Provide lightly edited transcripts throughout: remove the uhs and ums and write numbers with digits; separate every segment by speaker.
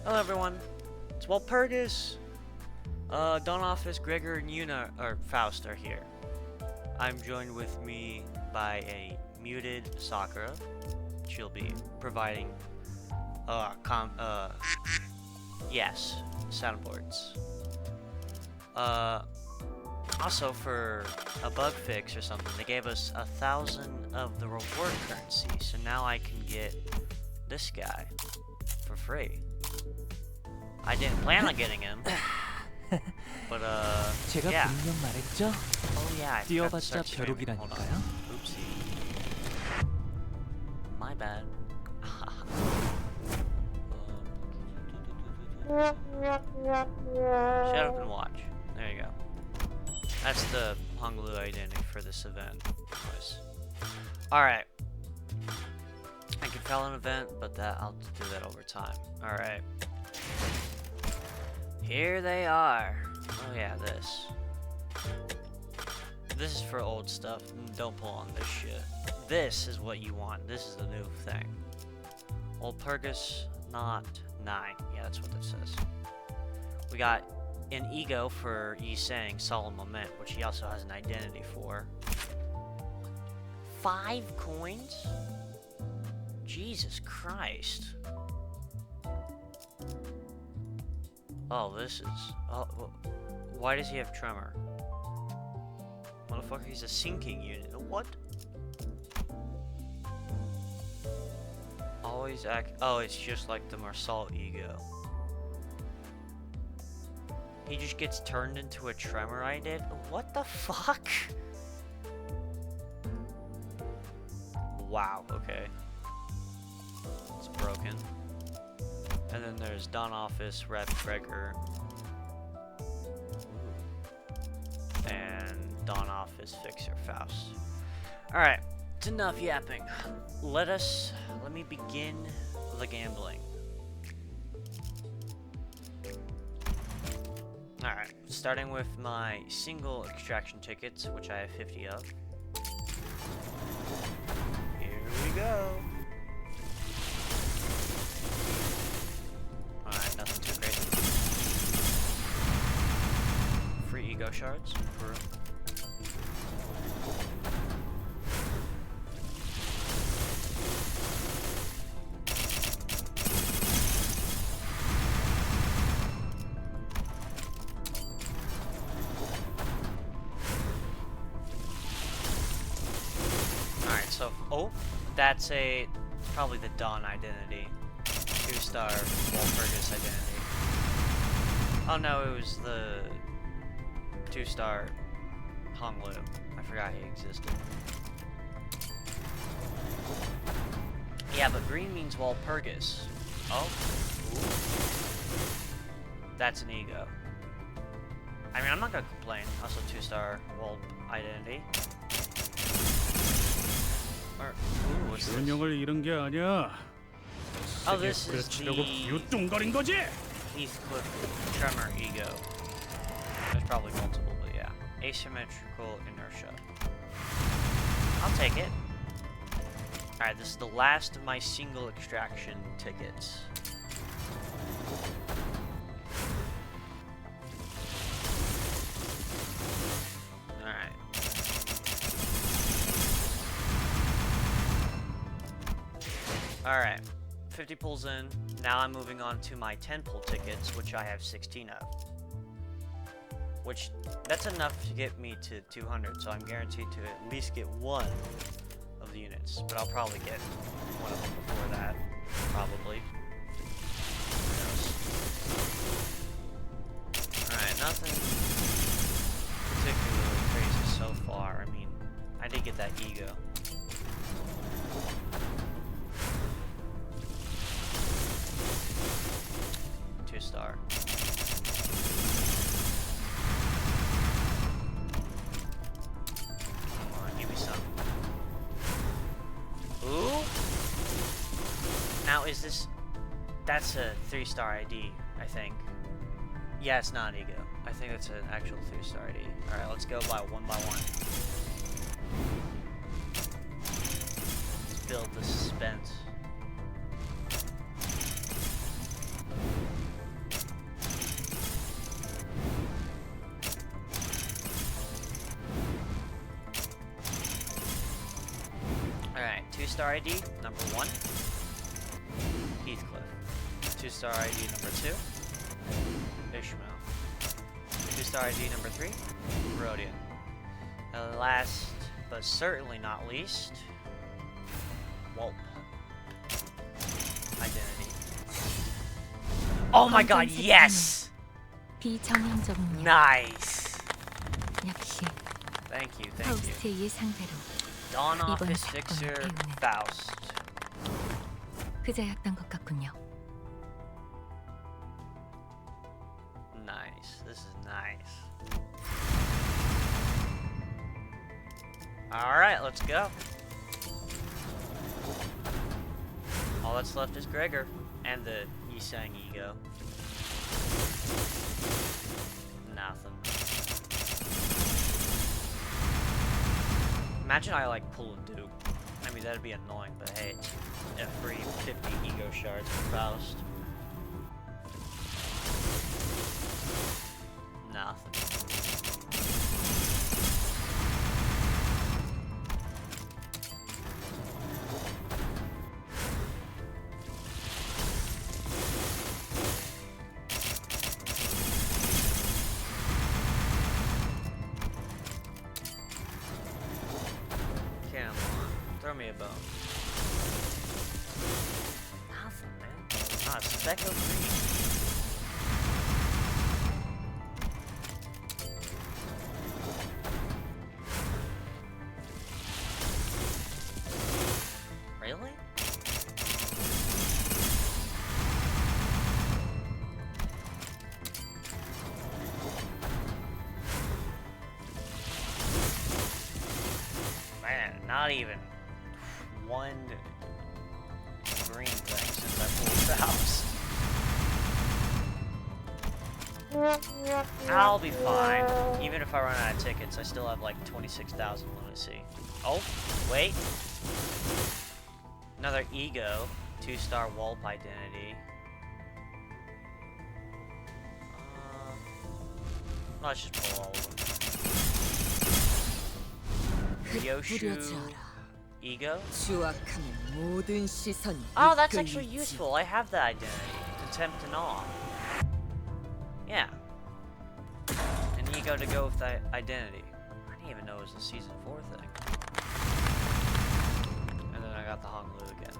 Speaker 1: Hello everyone, it's Walpurgis. Dawn Office, Gregor, and Una, or Faust, are here. I'm joined with me by a muted Sakura. She'll be providing, yes, soundboards. Also for a bug fix or something, they gave us 1,000 of the reward currency, so now I can get this guy for free. I didn't plan on getting him, but
Speaker 2: 제가
Speaker 1: yeah.
Speaker 2: 분명 말했죠?
Speaker 1: Oh yeah, I forgot to
Speaker 2: 뛰어봤자
Speaker 1: start streaming. Hold on.
Speaker 2: 벼룩이라니까요.
Speaker 1: Oopsie. My bad. Shut up and watch. There you go. That's the Honglu identity for this event. Alright. I can file an event, but I'll do that over time. Alright. Here they are. Oh yeah, this. This is for old stuff. Don't pull on this shit. This is what you want. This is the new thing. Walpurgisnacht IX. Yeah, that's what this says. We got an ego for Yi saying Solemn Lament, which he also has an identity for. 5 coins? Jesus Christ. Oh, this is... Oh, why does he have tremor? Motherfucker, he's a sinking unit. What? Always act... Oh, it's just like the Marsal ego. He just gets turned into a tremor I did? What the fuck? Wow, okay. It's broken. And then there's Dawn Office, Rep Gregor. And Dawn Office, Fixer Faust. Alright, it's enough yapping. Let me begin the gambling. Alright, starting with my single extraction tickets, which I have 50 of. Here we go. Alright, nothing too crazy. Free ego shards for... So, oh, that's probably the Dawn identity. 2-star Walpurgis identity. Oh no, it was the 2-star Honglu. I forgot he existed. Yeah, but green means Walpurgis. Oh. Ooh. That's an ego. I mean, I'm not gonna complain. Also 2-star Walp identity. Ooh, what's this? Oh, this is the Heathcliff Tremor ego. There's probably multiple, but yeah. Asymmetrical inertia. I'll take it. Alright, this is the last of my single extraction tickets. Alright. Alright, 50 pulls in. Now I'm moving on to my 10 pull tickets, which I have 16 of. Which, that's enough to get me to 200, so I'm guaranteed to at least get one of the units. But I'll probably get one of them before that. Probably. Who knows? Alright, nothing particularly crazy so far. I mean, I did get that ego. 2-star. Come on, give me some. Ooh! Now is this... That's a 3-star ID, I think. Yeah, it's not ego. I think it's an actual 3-star ID. Alright, let's go by one. Let's build the suspense. 2-star ID number 1, Heathcliff. 2-star ID number 2, Ishmael. 2-star ID number 3, Rodian. And last, but certainly not least, Walp. Identity. Oh my god, yes!
Speaker 2: 비정형적인
Speaker 1: Nice!
Speaker 2: 역시
Speaker 1: Thank you.
Speaker 2: 파우스트의 상대로
Speaker 1: Dawn
Speaker 2: 이번
Speaker 1: Office
Speaker 2: 사건을
Speaker 1: Fixer
Speaker 2: 배우는
Speaker 1: Faust.
Speaker 2: 그자였던 것 같군요.
Speaker 1: Nice. This is nice. Alright, let's go. All that's left is Gregor and the Yisang Ego. Nothing. Imagine I like pull a Duke. I mean, that'd be annoying, but hey, it's a free 50 ego shards for Faust. Nothing. Come on, throw me a bone. Nothing, man. Not a speck of green. Really? Man, not even one green thing since I pulled Faust. I'll be fine. Even if I run out of tickets, I still have like 26,000 lunacy. Oh, wait. Another ego. 2-star Walp identity. Let's just pull all of them. Yoshu ego? Oh, that's actually useful. I have that identity. Contempt and awe. Yeah. An ego to go with that identity. I didn't even know it was the season 4 thing. And then I got the Honglu again.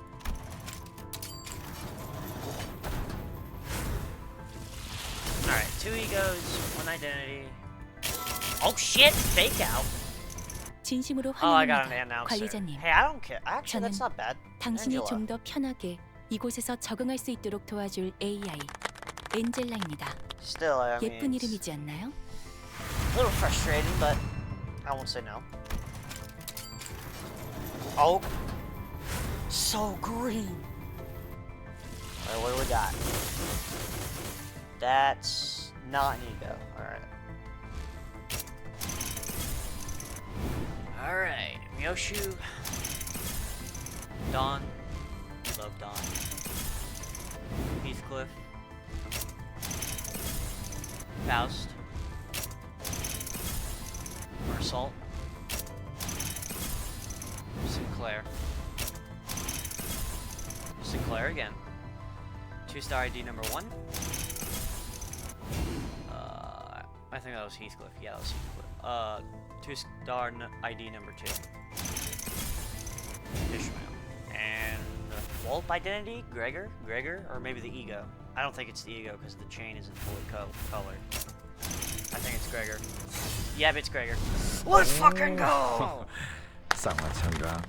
Speaker 1: Alright, 2 egos, 1 identity. Oh shit! Fake out!
Speaker 2: 진심으로
Speaker 1: Oh, I got an
Speaker 2: 환영합니다,
Speaker 1: announcer.
Speaker 2: 관리자님.
Speaker 1: Hey, I don't care. Actually, that's not bad.
Speaker 2: 당신이
Speaker 1: Angela.
Speaker 2: 좀 더 편하게 이곳에서 적응할 수 있도록 도와줄 AI 엔젤라입니다.
Speaker 1: Still, I mean,
Speaker 2: 예쁜 이름이지 않나요?
Speaker 1: a little frustrating, but I won't say no. Oh, so green. Alright, what do we got? That's not an ego. Alright. Alright, Myoshu. Dawn. Love Dawn. Heathcliff. Faust. Mersault. Sinclair. Sinclair again. 2-star ID number 1. I think that was Heathcliff. Yeah, that was Heathcliff. 2-star ID number 2. Ishmael. And Walp identity? Gregor? Or maybe the ego. I don't think it's the ego because the chain isn't fully colored. I think it's Gregor. Yep, it's Gregor. Let's fucking go!
Speaker 3: 쌍화차인가?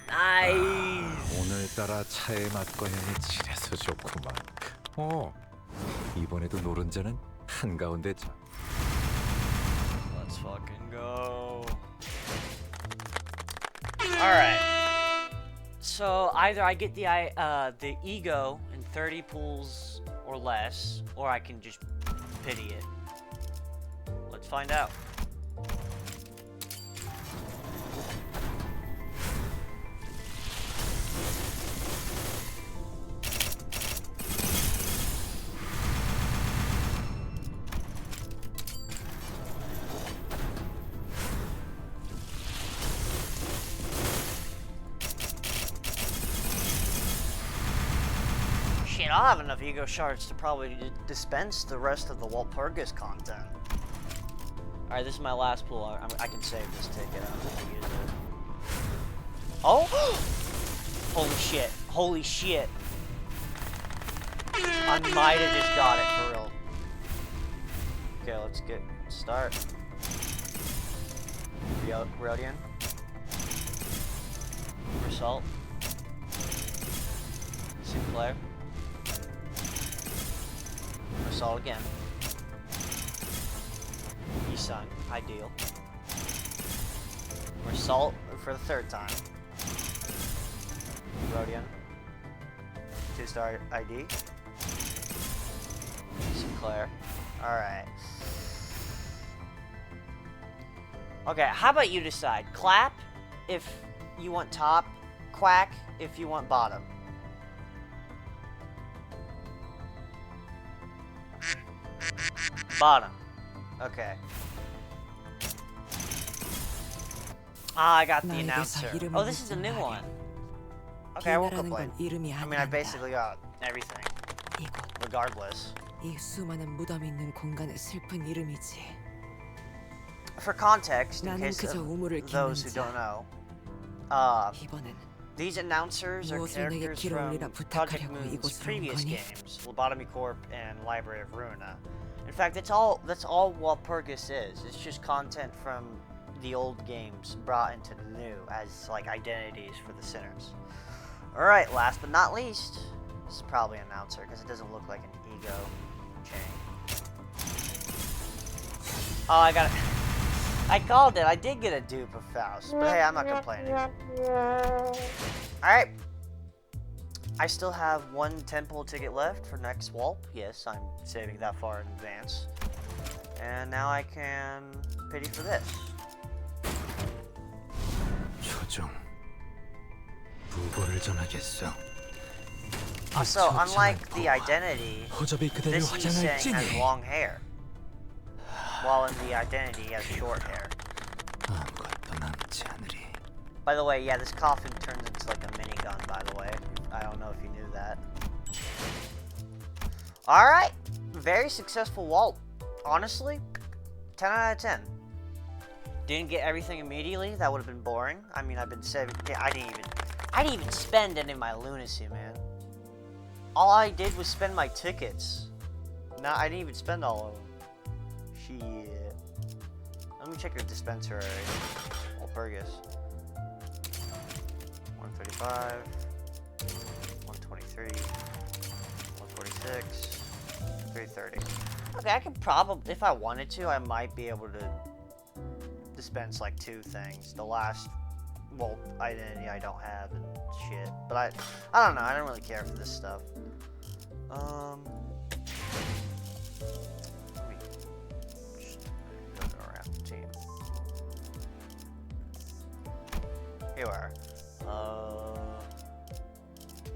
Speaker 1: Nice!
Speaker 3: 오늘따라 차에 맞고야니 지레서 좋구만. 이번에도 노른자는 한가운데 차.
Speaker 1: Let's fucking go. Alright. So either I get the ego in 30 pulls or less, or I can just pity it. Let's find out. mean, I'll have enough ego shards to probably dispense the rest of the Walpurgis content. Alright, this is my last pool. I can save this ticket. I don't have to use it. Oh! Holy shit. Holy shit. I might have just got it for real. Okay, let's get start. Rodian. Result. Sinclair. Result again. Isan. Ideal. Result for the third time. Rodian. 2-star ID. Sinclair. Alright. Okay, how about you decide? Clap if you want top, quack if you want bottom. Bottom. Okay. Ah, I got the announcer. Oh, this is a new one. Okay, I won't complain. I mean, I basically got everything. Regardless.
Speaker 4: 이 수많은 무덤이 있는 공간의 슬픈 이름이지.
Speaker 1: For context, in
Speaker 4: 나는
Speaker 1: case
Speaker 4: 그저
Speaker 1: of
Speaker 4: 우물을
Speaker 1: those who
Speaker 4: 깃는
Speaker 1: don't
Speaker 4: 자.
Speaker 1: know,
Speaker 4: 이번엔
Speaker 1: these announcers are
Speaker 4: 무엇을 내게
Speaker 1: characters
Speaker 4: 길을
Speaker 1: from
Speaker 4: 올리라
Speaker 1: Project
Speaker 4: 부탁하려고
Speaker 1: Moon's
Speaker 4: 이곳으로 온
Speaker 1: previous
Speaker 4: 거니?
Speaker 1: games, Lobotomy Corp and Library of Ruina. In fact, that's all Walpurgis is. It's just content from the old games brought into the new as like identities for the sinners. All right, last but not least, this is probably an announcer because it doesn't look like an ego chain. Oh, I got it. I called it. I did get a dupe of Faust, but hey, I'm not complaining. Alright. I still have one 10-pull ticket left for next Walp. Yes, I'm saving that far in advance. And now I can pity for this.
Speaker 3: 조종. 부고를 전하겠어.
Speaker 1: So, unlike the identity,
Speaker 3: 호접이 그대를
Speaker 1: this he's saying has
Speaker 3: 화장할지니.
Speaker 1: long hair. While in the identity, he has short hair.
Speaker 3: 아무것도 남지 않으리.
Speaker 1: By the way, yeah, this coffin turns into like a minigun, by the way. I don't know if you knew that. Alright! Very successful Walt. Honestly, 10 out of 10. Didn't get everything immediately. That would have been boring. I mean, I've been saving. I didn't even spend any of my lunacy, man. All I did was spend my tickets. No, I didn't even spend all of them. Shit. Let me check your dispensary. Walpurgis. 135. 123. 146. 330. Okay, I could probably, if I wanted to, I might be able to dispense like 2 things. The last, well, identity I don't have and shit. But I don't know. I don't really care for this stuff. Let me just go around the team. Here we are.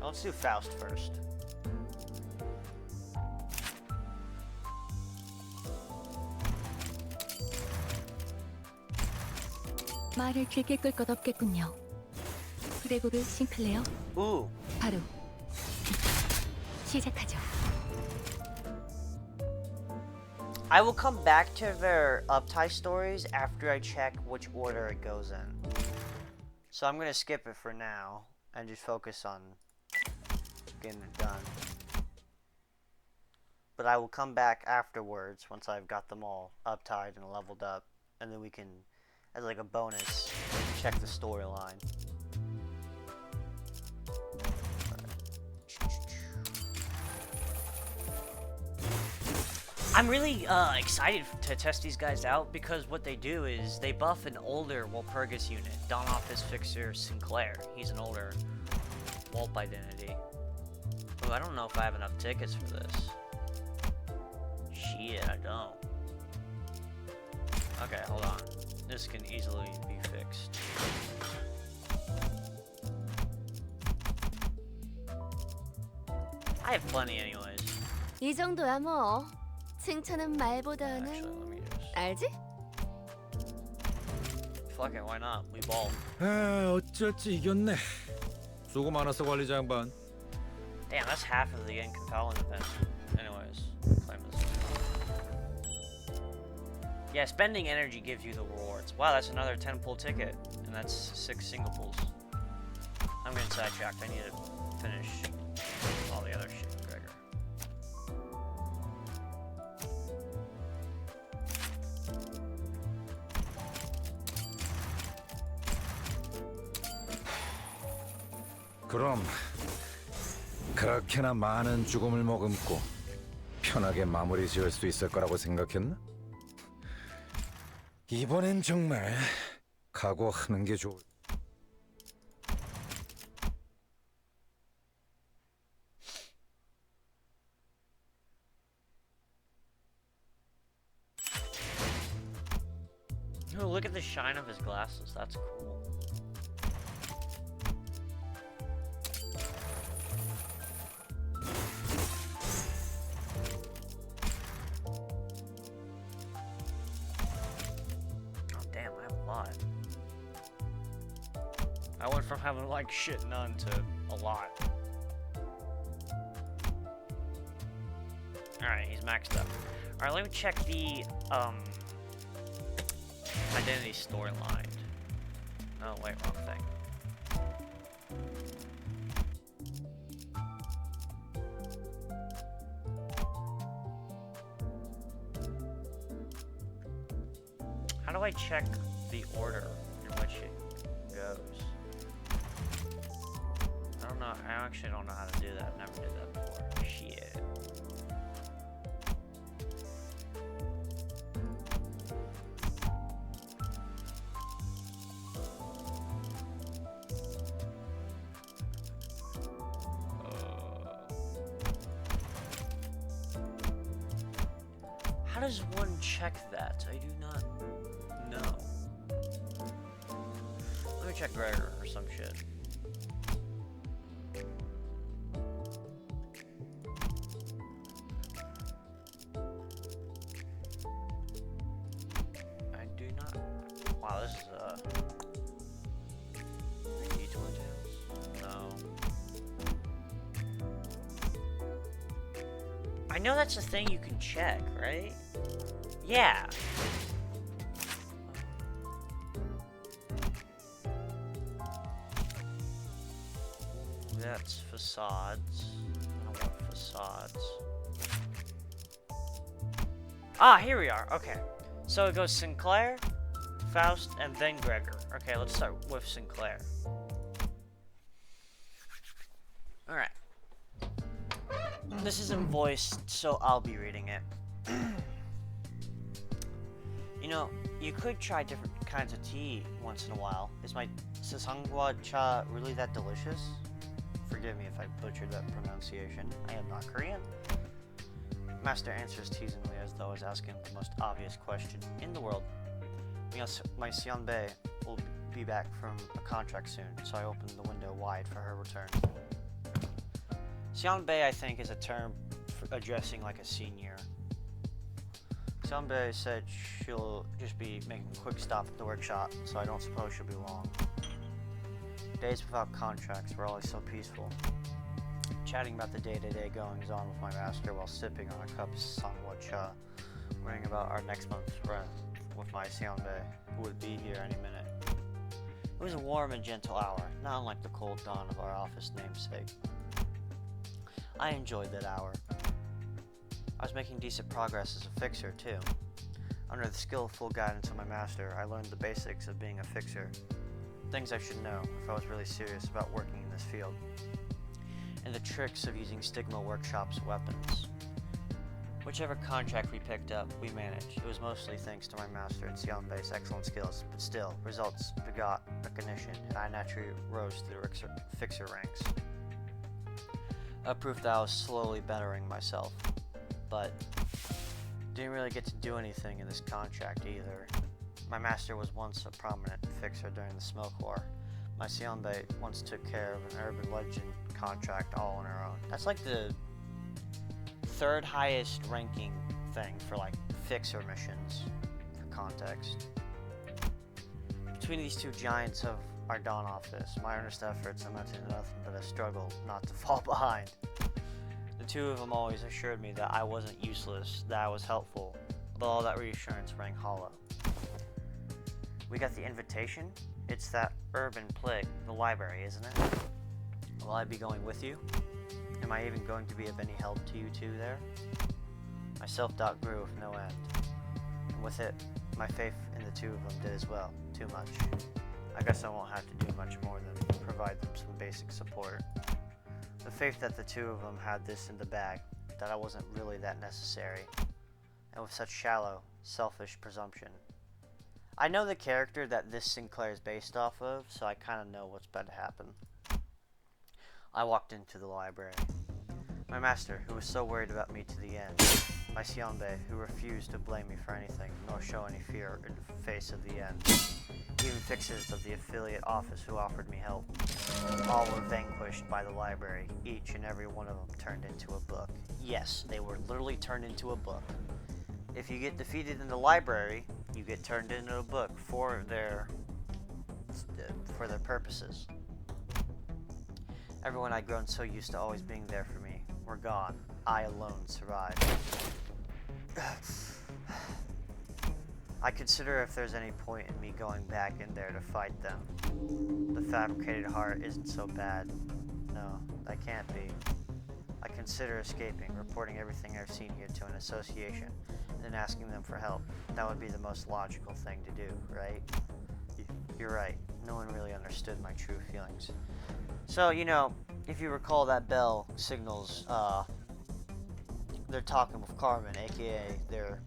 Speaker 1: Let's do Faust first.
Speaker 2: 말을 길게 끌 것 없겠군요. 그레고르 싱클레어,
Speaker 1: Ooh.
Speaker 2: 바로 시작하죠.
Speaker 1: I will come back to their uptie stories after I check which order it goes in. So I'm gonna skip it for now and just focus on getting it done. But I will come back afterwards once I've got them all uptied and leveled up, and then we can, as like a bonus, check the storyline. I'm really excited to test these guys out because what they do is they buff an older Walpurgis unit, Dawn Office Fixer Sinclair. He's an older Walp identity. Oh, I don't know if I have enough tickets for this. Shit, I don't. Okay, hold on. This can easily be fixed. I have plenty anyways.
Speaker 5: 이 정도야 뭐. 칭찬은 말보다는
Speaker 1: Actually, let me just...
Speaker 5: 알지?
Speaker 1: Fuck it, why not? We ball.
Speaker 3: 아, 어쩔지 이겼네. 수고 많았어 관리자 양반.
Speaker 1: Damn, that's half of the Inconfallen event. Anyways, claim this. Yeah, spending energy gives you the rewards. Wow, that's another 10 pull ticket, and that's 6 single pulls. I'm getting sidetracked. I need to finish all the other shit, Gregor.
Speaker 3: 그럼 그렇게나 많은 죽음을 머금고 편하게 마무리 지을 수 있을 거라고 생각했나? 이번엔 정말 각오하는 게 좋을.
Speaker 1: Oh, look at the shine of his glasses. That's cool. Oh, damn, I have a lot. I went from having like shit none to a lot. Alright, he's maxed up. Alright, let me check the, identity storyline. Oh, wait, wrong thing. How do I check the order in which it goes? I don't know. I actually don't know how to do that. Never did that before. Shit. How does one check that? I do not know. Let me check Gregor or some shit. I do not. Wow, this is details? No. I know that's a thing you can check, right? Yeah. That's facades. I don't want facades. Ah, here we are. Okay. So it goes Sinclair, Faust, and then Gregor. Okay, let's start with Sinclair. Alright. This isn't voiced, so I'll be reading it. You know, you could try different kinds of tea once in a while. Is my Sesangwa cha really that delicious? Forgive me if I butchered that pronunciation. I am not Korean. Master answers teasingly as though I was asking the most obvious question in the world. My Sionbei will be back from a contract soon, so I opened the window wide for her return. Sionbei, I think, is a term for addressing like a senior. Sionbei said she'll just be making a quick stop at the workshop, so I don't suppose she'll be long. Days without contracts were always so peaceful. Chatting about the day-to-day goings-on with my master while sipping on a cup of Sangwa cha, worrying about our next month's rent with my Sionbei, who would be here any minute. It was a warm and gentle hour, not unlike the cold dawn of our office namesake. I enjoyed that hour. I was making decent progress as a fixer, too. Under the skillful guidance of my master, I learned the basics of being a fixer. Things I should know if I was really serious about working in this field. And the tricks of using Stigma Workshop's weapons. Whichever contract we picked up, we managed. It was mostly thanks to my master and Sionbei's excellent skills, but still, results begot recognition, and I naturally rose through the fixer ranks. A proof that I was slowly bettering myself, but didn't really get to do anything in this contract either. My master was once a prominent fixer during the Smoke War. My Sionbei once took care of an urban legend contract all on her own. That's like the third highest ranking thing for like fixer missions, for context. Between these two giants of our Dawn office, my earnest efforts amounted to nothing but a struggle not to fall behind. The two of them always assured me that I wasn't useless, that I was helpful, but all that reassurance rang hollow. We got the invitation? It's that urban plague, the library, isn't it? Will I be going with you? Am I even going to be of any help to you two there? My self-doubt grew with no end, and with it, my faith in the two of them did as well, too much. I guess I won't have to do much more than provide them some basic support. The faith that the two of them had this in the bag, that I wasn't really that necessary, and with such shallow, selfish presumption. I know the character that this Sinclair is based off of, so I kind of know what's about to happen. I walked into the library. My master, who was so worried about me to the end. My Sionbe, who refused to blame me for anything, nor show any fear in the face of the end. Even fixers of the affiliate office who offered me help. All were vanquished by the library. Each and every one of them turned into a book. Yes, they were literally turned into a book. If you get defeated in the library, you get turned into a book for their purposes. Everyone I'd grown so used to always being there for me were gone. I alone survived. I consider if there's any point in me going back in there to fight them. The fabricated heart isn't so bad. No, that can't be. I consider escaping, reporting everything I've seen here to an association, and then asking them for help. That would be the most logical thing to do, right? You're right. No one really understood my true feelings. So, you know, if you recall, that bell signals, they're talking with Carmen, aka they're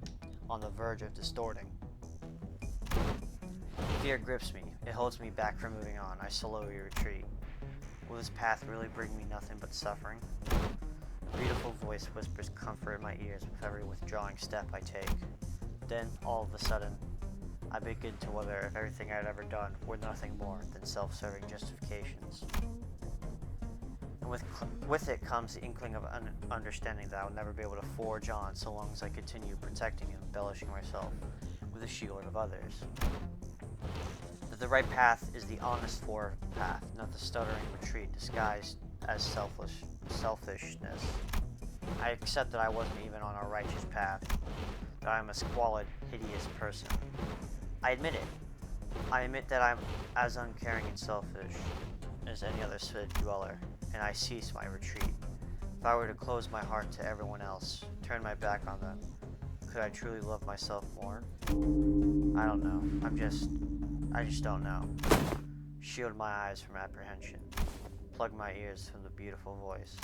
Speaker 1: on the verge of distorting. Fear grips me. It holds me back from moving on. I slowly retreat. Will this path really bring me nothing but suffering? A beautiful voice whispers comfort in my ears with every withdrawing step I take. Then, all of a sudden, I begin to wonder if everything I'd ever done were nothing more than self-serving justifications. And with it comes the inkling of understanding that I will never be able to forge on so long as I continue protecting and embellishing myself with the shield of others. That the right path is the honest forward path, not the stuttering retreat disguised as selfishness. I accept that I wasn't even on a righteous path, that I am a squalid, hideous person. I admit it. I admit that I'm as uncaring and selfish as any other city dweller, and I cease my retreat. If I were to close my heart to everyone else, turn my back on them, could I truly love myself more? I don't know. I just don't know. Shield my eyes from apprehension. Plug my ears from the beautiful voice.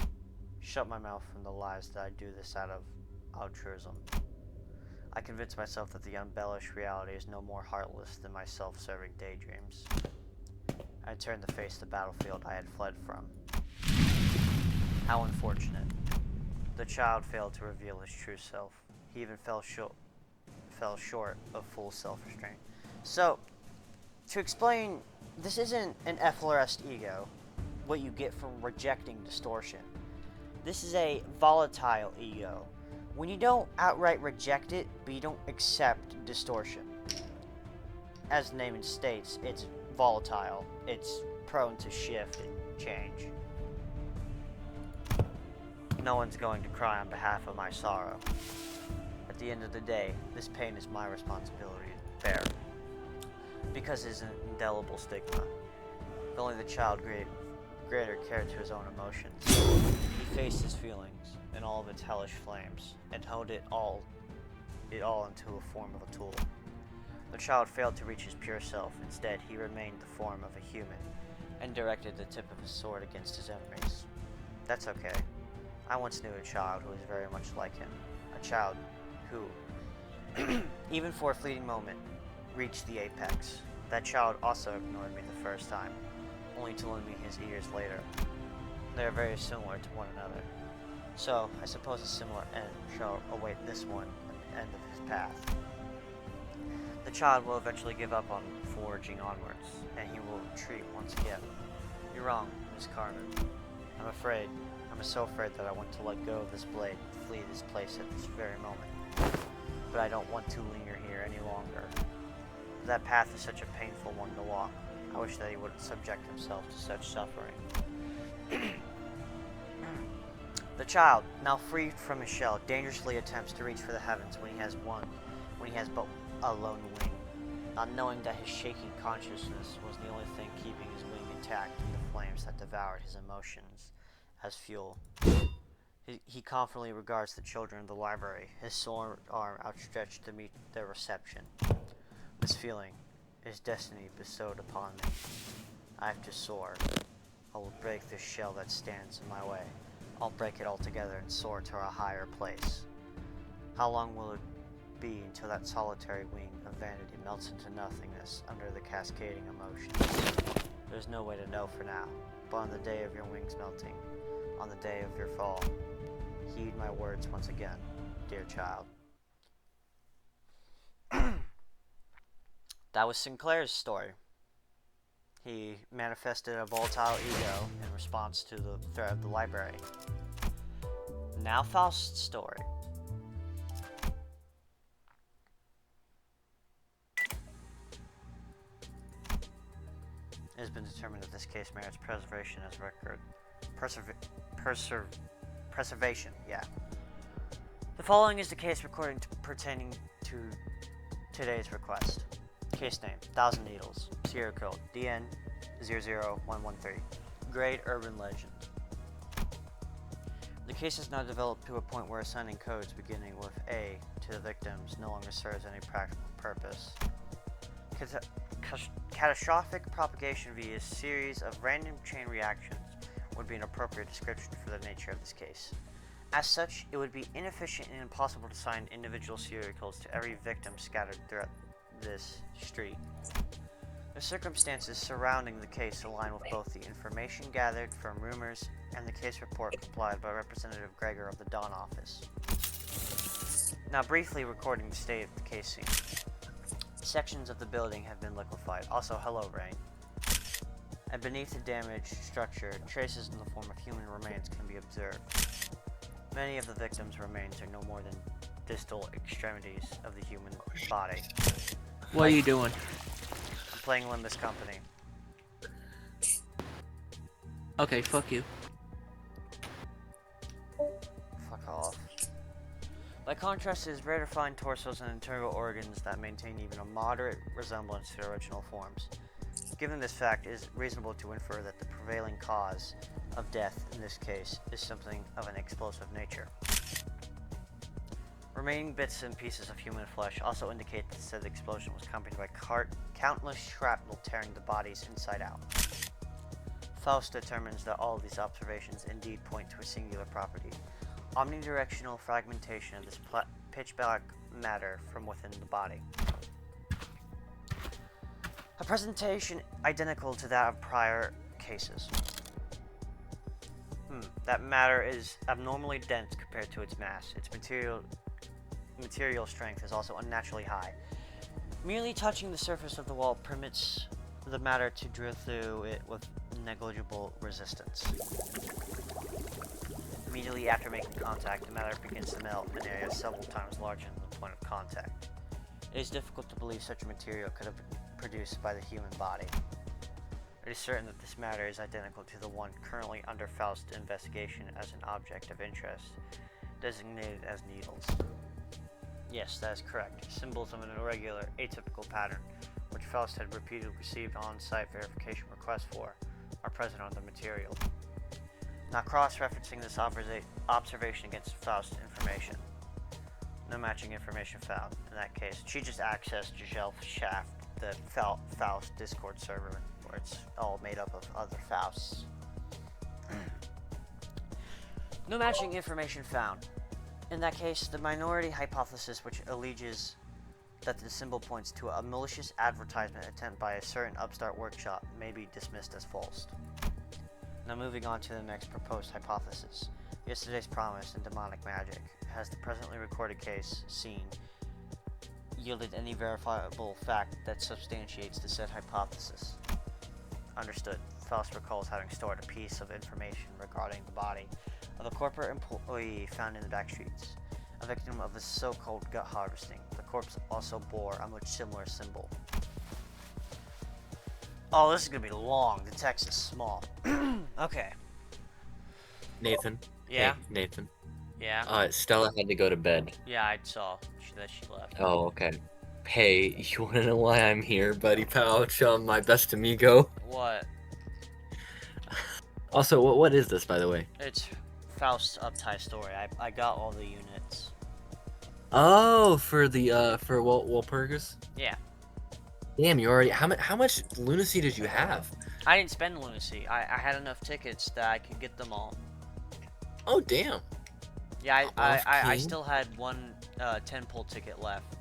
Speaker 1: Shut my mouth from the lies that I do this out of altruism. I convince myself that the embellished reality is no more heartless than my self-serving daydreams. I turn to face the battlefield I had fled from. How unfortunate. The child failed to reveal his true self. He even fell short of full self-restraint. So, to explain, this isn't an effloresced ego, what you get from rejecting distortion. This is a volatile ego. When you don't outright reject it, but you don't accept distortion. As the name states, it's volatile. It's prone to shift and change. No one's going to cry on behalf of my sorrow. At the end of the day, this pain is my responsibility to bear. Because it's an indelible stigma. If only the child greater cared to his own emotions. He faced his feelings in all of its hellish flames, and honed it all into a form of a tool. The child failed to reach his pure self. Instead, he remained the form of a human, and directed the tip of his sword against his enemies. That's okay. I once knew a child who was very much like him. A child who, even for a fleeting moment, reached the apex. That child also ignored me the first time, only to lend me his ears later. They are very similar to one another. So, I suppose a similar end shall await this one at the end of his path. The child will eventually give up on forging onwards, and he will retreat once again. You're wrong, Miss Carmen. I'm so afraid that I want to let go of this blade and flee this place at this very moment. But I don't want to linger here any longer. That path is such a painful one to walk. I wish that he wouldn't subject himself to such suffering. The child, now freed from his shell, dangerously attempts to reach for the heavens when he has but a lone wing, not knowing that his shaky consciousness was the only thing keeping his wing intact in the flames that devoured his emotions as fuel. He confidently regards the children of the library, his sore arm outstretched to meet their reception. This feeling is destiny bestowed upon me. I have to soar. I will break this shell that stands in my way. I'll break it altogether and soar to a higher place. How long will it be until that solitary wing of vanity melts into nothingness under the cascading emotions? There's no way to know for now, but on the day of your wings melting, on the day of your fall, heed my words once again, dear child. That was Sinclair's story. He manifested a volatile ego in response to the threat of the library. Now Faust's story. It has been determined that this case merits preservation as record. Preservation, yeah. The following is the case recording pertaining to today's request. Case name, 1000 Needles. Serial code, DN00113. Grade, urban legend. The case has now developed to a point where assigning codes beginning with A to the victims no longer serves any practical purpose. Catastrophic propagation via a series of random chain reactions would be an appropriate description for the nature of this case. As such, it would be inefficient and impossible to assign individual serial killers to every victim scattered throughout this street. The circumstances surrounding the case align with both the information gathered from rumors and the case report complied by Representative Gregor of the Dawn office. Now briefly recording the state of the case scene. Sections of the building have been liquefied. Also, hello, Rain. And beneath the damaged structure, traces in the form of human remains can be observed. Many of the victims' remains are no more than distal extremities of the human body.
Speaker 6: What are you doing?
Speaker 1: I'm playing Limbus Company.
Speaker 6: Okay, fuck you.
Speaker 1: Fuck off. By contrast, it is rare to find torsos and internal organs that maintain even a moderate resemblance to their original forms. Given this fact, it is reasonable to infer that the prevailing cause of death in this case is something of an explosive nature. Remaining bits and pieces of human flesh also indicate that said explosion was accompanied by countless shrapnel tearing the bodies inside out. Faust determines that all of these observations indeed point to a singular property: omnidirectional fragmentation of this pitch-black matter from within the body. A presentation identical to that of prior cases. That matter is abnormally dense compared to its mass. Its material strength is also unnaturally high. Merely touching the surface of the wall permits the matter to drill through it with negligible resistance. Immediately after making contact, the matter begins to melt in areas several times larger than the point of contact. It is difficult to believe such a material could have been produced by the human body. It is certain that this matter is identical to the one currently under Faust's investigation as an object of interest, designated as needles. Yes, that is correct. Symbols of an irregular, atypical pattern, which Faust had repeatedly received on-site verification requests for, are present on the material. Now cross-referencing this observation against Faust's information. No matching information found. In that case, she just accessed Giselle Shaft, the Faust Discord server, where it's all made up of other Fausts. No matching information found. In that case, the minority hypothesis, which alleges that the symbol points to a malicious advertisement attempt by a certain upstart workshop, may be dismissed as false. Now moving on to the next proposed hypothesis. Yesterday's promise and demonic magic. Has the presently recorded case seen yielded any verifiable fact that substantiates the said hypothesis? Understood. Faust recalls having stored a piece of information regarding the body of a corporate employee found in the back streets, a victim of the so-called gut harvesting. The corpse also bore a much similar symbol. Oh, this is gonna be long. The text is small. Okay.
Speaker 6: Nathan,
Speaker 1: Yeah.
Speaker 7: Hey, Nathan.
Speaker 1: Yeah.
Speaker 7: Stella had to go to bed.
Speaker 1: Yeah, I saw that she left.
Speaker 7: Oh, okay. Hey, you wanna know why I'm here, buddy pouch? My best amigo.
Speaker 1: What?
Speaker 7: Also, what is this, by the way?
Speaker 1: It's Faust's uptie story. I got all the units.
Speaker 7: Oh, for the for Walpurgis.
Speaker 1: Yeah.
Speaker 7: Damn, you already. How much lunacy did you have?
Speaker 1: I didn't spend lunacy. I had enough tickets that I could get them all.
Speaker 7: Oh, damn.
Speaker 1: Yeah, I
Speaker 7: Off-key?
Speaker 1: still had one 10 pull ticket left.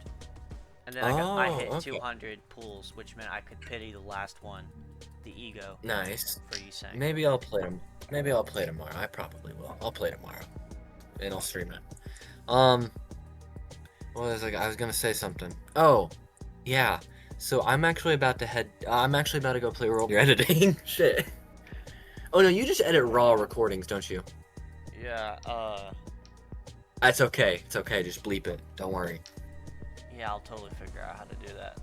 Speaker 1: And then I hit
Speaker 7: Oh, okay.
Speaker 1: 200 pulls, which meant I could pity the last one, the ego,
Speaker 7: Nice.
Speaker 1: for you saying.
Speaker 7: Maybe I'll play them. Maybe I'll play tomorrow. I probably will. I'll play tomorrow, and I'll stream it. What was I was gonna say something. Oh, yeah. So I'm actually about to head. I'm actually about to go play World. You're editing. Shit. Oh no, you just edit raw recordings, don't you?
Speaker 1: Yeah,
Speaker 7: That's okay. It's okay. Just bleep it. Don't worry.
Speaker 1: yeah, I'll totally figure out how to do that.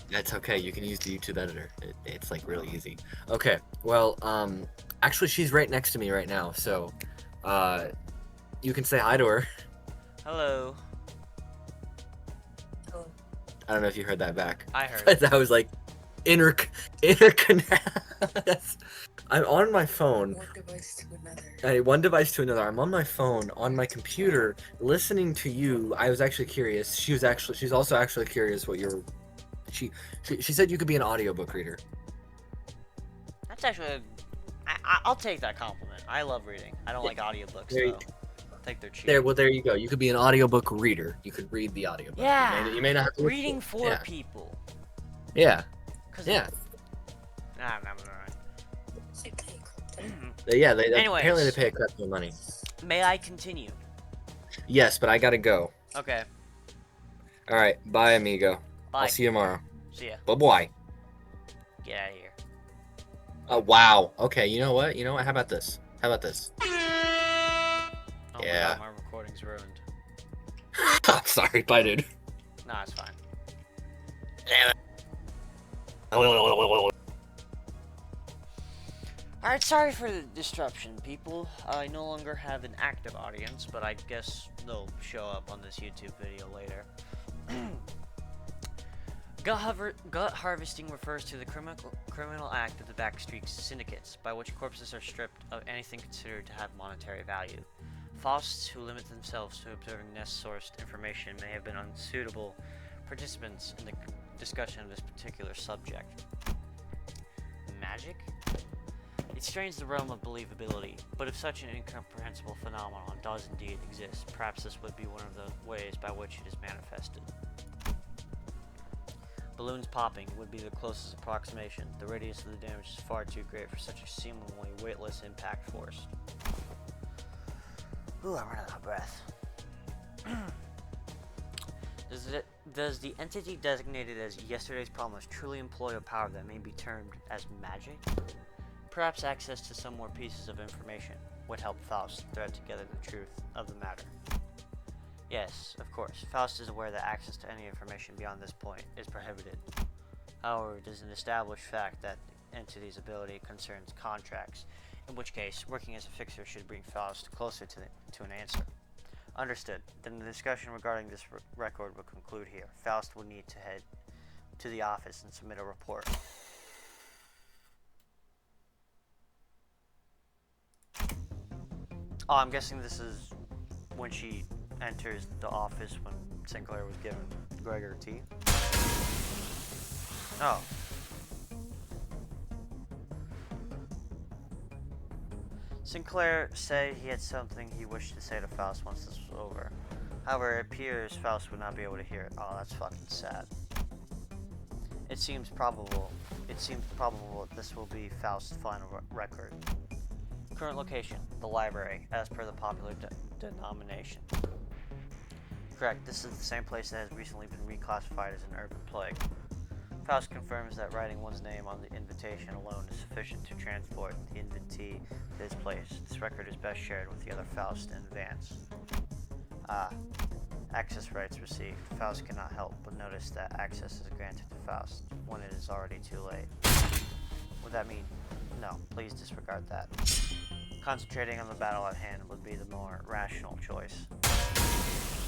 Speaker 7: That's okay. You can use the YouTube editor. It's like really easy. Okay. Well, actually, she's right next to me right now, so, you can say hi to her.
Speaker 1: Hello.
Speaker 7: I don't know if you heard that back.
Speaker 1: I heard.
Speaker 7: But that was like interconnect. I'm on my phone.
Speaker 4: One device to another.
Speaker 7: One device to another. I'm on my phone, on my computer, listening to you. I was actually curious. She's also actually curious what you're. She said you could be an audiobook reader.
Speaker 1: That's actually I'll take that compliment. I love reading. I don't like audiobooks
Speaker 7: There you-
Speaker 1: though. I think they're cheap.
Speaker 7: There you go. You could be an audiobook reader. You could read the audiobook.
Speaker 1: Yeah.
Speaker 7: You may not have to listen
Speaker 1: Reading
Speaker 7: to it.
Speaker 1: for
Speaker 7: Yeah.
Speaker 1: people.
Speaker 7: Yeah.
Speaker 1: 'Cause
Speaker 7: Yeah.
Speaker 1: Nah.
Speaker 7: Yeah. They
Speaker 1: Anyways.
Speaker 7: apparently they pay a crap ton of money.
Speaker 1: May I continue?
Speaker 7: Yes, but I gotta go.
Speaker 1: Okay.
Speaker 7: All right. Bye, amigo.
Speaker 1: Bye.
Speaker 7: I'll see you tomorrow.
Speaker 1: See ya.
Speaker 7: Bye bye.
Speaker 1: Get out of here.
Speaker 7: Oh wow. Okay. You know what? How about this?
Speaker 1: Oh
Speaker 7: Yeah.
Speaker 1: my god, my recording's ruined.
Speaker 7: I'm sorry. Bye, dude.
Speaker 1: Nah, it's fine. Alright, sorry for the disruption, people. I no longer have an active audience, but I guess they'll show up on this YouTube video later. Gut harvesting refers to the criminal act of the backstreet syndicates, by which corpses are stripped of anything considered to have monetary value. Fausts who limit themselves to observing nest-sourced information may have been unsuitable participants in the discussion of this particular subject. Magic? It strains the realm of believability, but if such an incomprehensible phenomenon does indeed exist, perhaps this would be one of the ways by which it is manifested. Balloons popping would be the closest approximation. The radius of the damage is far too great for such a seemingly weightless impact force. Ooh, I'm running out of breath. Does the entity designated as yesterday's promise truly employ a power that may be termed as magic? Perhaps access to some more pieces of information would help Faust thread together the truth of the matter. Yes, of course, Faust is aware that access to any information beyond this point is prohibited. However, it is an established fact that the entity's ability concerns contracts, in which case, working as a fixer should bring Faust closer to an answer. Understood. Then the discussion regarding this record will conclude here. Faust will need to head to the office and submit a report. Oh, I'm guessing this is when she enters the office when Sinclair was given Gregor tea. Oh. Sinclair said he had something he wished to say to Faust once this was over. However, it appears Faust would not be able to hear it. Oh, that's fucking sad. It seems probable that this will be Faust's final record. Current location, the library, as per the popular denomination. Correct, this is the same place that has recently been reclassified as an urban plague. Faust confirms that writing one's name on the invitation alone is sufficient to transport the invitee to his place. This record is best shared with the other Faust in advance. Access rights received. Faust cannot help but notice that access is granted to Faust when it is already too late. Would that mean? No, please disregard that. Concentrating on the battle at hand would be the more rational choice.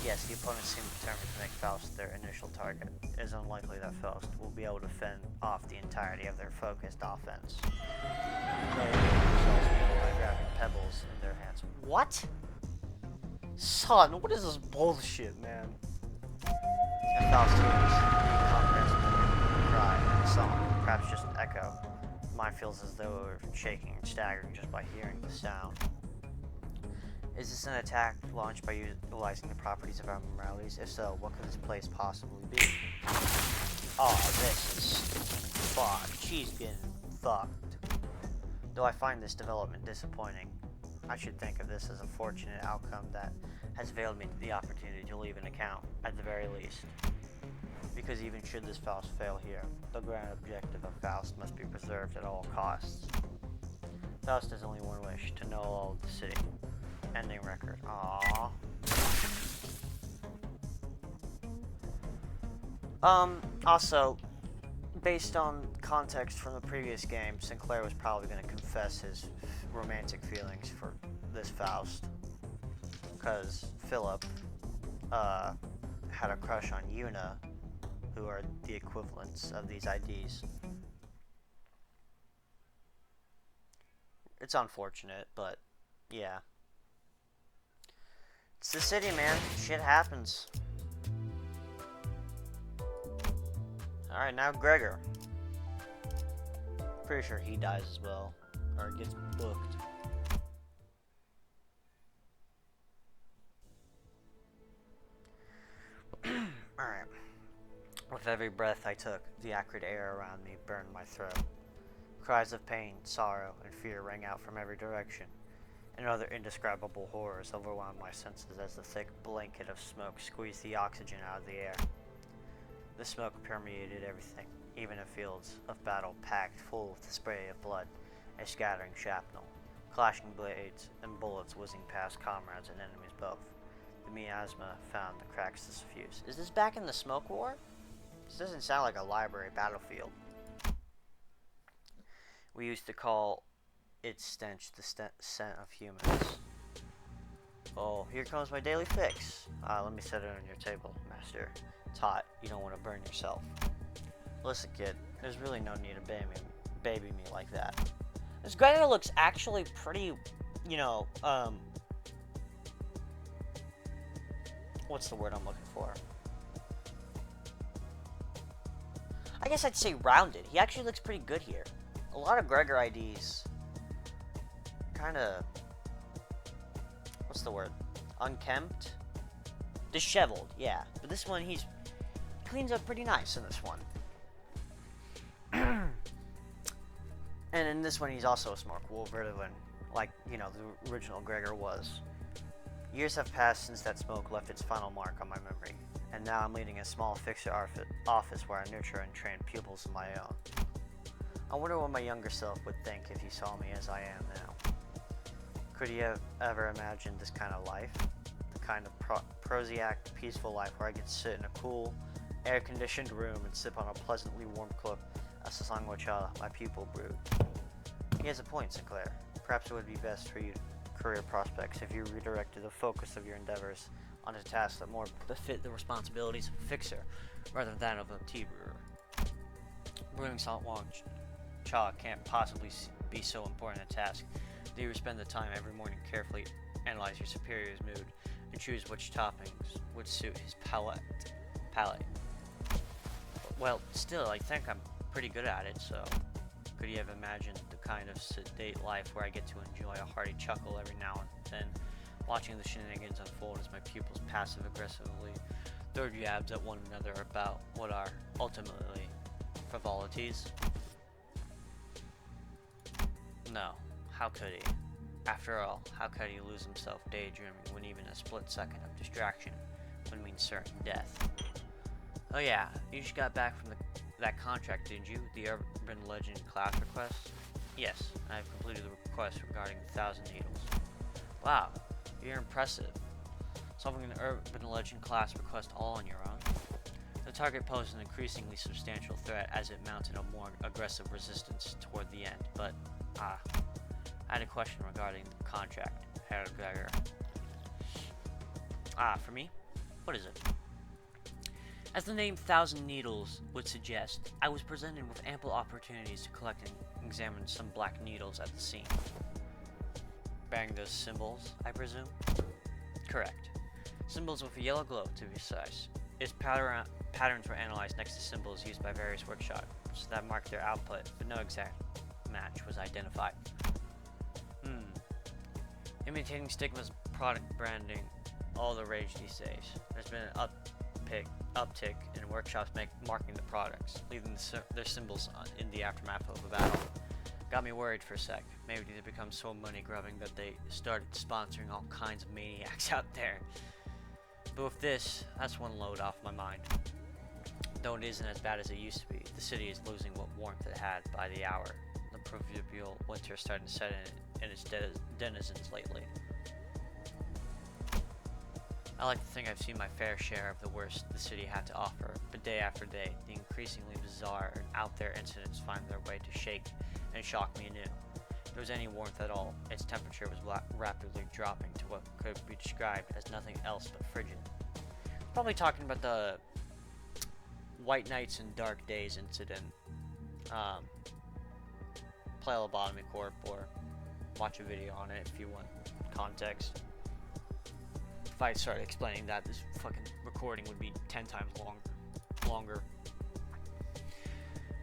Speaker 1: Yes, the opponents seem determined to make Faust their initial target. It is unlikely that Faust will be able to fend off the entirety of their focused offense. They themselves by grabbing pebbles in their hands. What? Son, what is this bullshit, man? And Faust hears the incomprehensible cry and a song, perhaps just an echo. Mine feels as though we're shaking and staggering just by hearing the sound. Is this an attack launched by utilizing the properties of our moralities? If so, what could this place possibly be? Oh, this is fucked. She's getting fucked. Though I find this development disappointing, I should think of this as a fortunate outcome that has availed me the opportunity to leave an account, at the very least. Because even should this Faust fail here, the grand objective of Faust must be preserved at all costs. Faust has only one wish, to know all of the city. Ending record. Aww. Also, based on context from the previous game, Sinclair was probably going to confess his romantic feelings for this Faust. Because Philip, had a crush on Una, who are the equivalents of these IDs. It's unfortunate, but yeah. It's the city, man. Shit happens. Alright, now Gregor. Pretty sure he dies as well. Or gets booked. Alright. With every breath I took, the acrid air around me burned my throat. Cries of pain, sorrow, and fear rang out from every direction, and other indescribable horrors overwhelmed my senses as the thick blanket of smoke squeezed the oxygen out of the air. The smoke permeated everything, even the fields of battle packed full of the spray of blood, a scattering shrapnel, clashing blades, and bullets whizzing past comrades and enemies both. The miasma found the cracks to suffuse. Is this back in the smoke war? This doesn't sound like a library battlefield. We used to call its stench the scent of humans. Oh, here comes my daily fix. Let me set it on your table, master. It's hot. You don't want to burn yourself. Listen, kid. There's really no need to baby me like that. This Gregor looks actually pretty, you know, what's the word I'm looking for? I guess I'd say rounded. He actually looks pretty good here. A lot of Gregor IDs kind of, what's the word? Unkempt? Disheveled, yeah. But this one, he cleans up pretty nice in this one. And in this one, he's also a smart Wolverine, like, you know, the original Gregor was. Years have passed since that smoke left its final mark on my memory, and now I'm leading a small fixer office where I nurture and train pupils of my own. I wonder what my younger self would think if he saw me as I am now. Could he have ever imagined this kind of life? The kind of prosaic, peaceful life where I get to sit in a cool, air-conditioned room and sip on a pleasantly warm cup of sangwacha my pupil brewed. He has a point, Sinclair. Perhaps it would be best for you career prospects if you redirected the focus of your endeavors onto tasks that more befit the responsibilities of a fixer rather than that of a tea brewer. Brewing salt cha can't possibly be so important a task that you spend the time every morning carefully analyze your superior's mood and choose which toppings would suit his palate. Well, still, I think I'm pretty good at it, so could you have imagined the kind of sedate life where I get to enjoy a hearty chuckle every now and then, watching the shenanigans unfold as my pupils passive-aggressively throw jabs at one another about what are ultimately frivolities? No, how could he? After all, how could he lose himself daydreaming when even a split second of distraction would mean certain death? Oh yeah, you just got back from that contract, didn't you? The Urban Legend class request? Yes, I have completed the request regarding the 1,000 Needles. Wow, you're impressive. Solving an Urban Legend class request all on your own? The target posed an increasingly substantial threat as it mounted a more aggressive resistance toward the end, but, I had a question regarding the contract. Herr Gregor. For me? What is it? As the name Thousand Needles would suggest, I was presented with ample opportunities to collect and examine some black needles at the scene. Bearing those symbols, I presume? Correct. Symbols with a yellow glow, to be precise. Its patterns were analyzed next to symbols used by various workshops that marked their output, but no exact match was identified. Imitating Stigma's product branding, all the rage these days. There's been an uptick in workshops marking the products, leaving their symbols in the aftermath of a battle. Got me worried for a sec. Maybe they become so money-grubbing that they started sponsoring all kinds of maniacs out there. But with this, that's one load off my mind. Though it isn't as bad as it used to be, the city is losing what warmth it had by the hour. The proverbial winter is starting to set in its denizens lately. I like to think I've seen my fair share of the worst the city had to offer, but day after day, the increasingly bizarre and out-there incidents find their way to shake and shock me anew. If there was any warmth at all, its temperature was rapidly dropping to what could be described as nothing else but frigid. Probably talking about the White Nights and Dark Days incident. Play a Lobotomy Corp or watch a video on it if you want context. If I started explaining that, this fucking recording would be 10 times longer.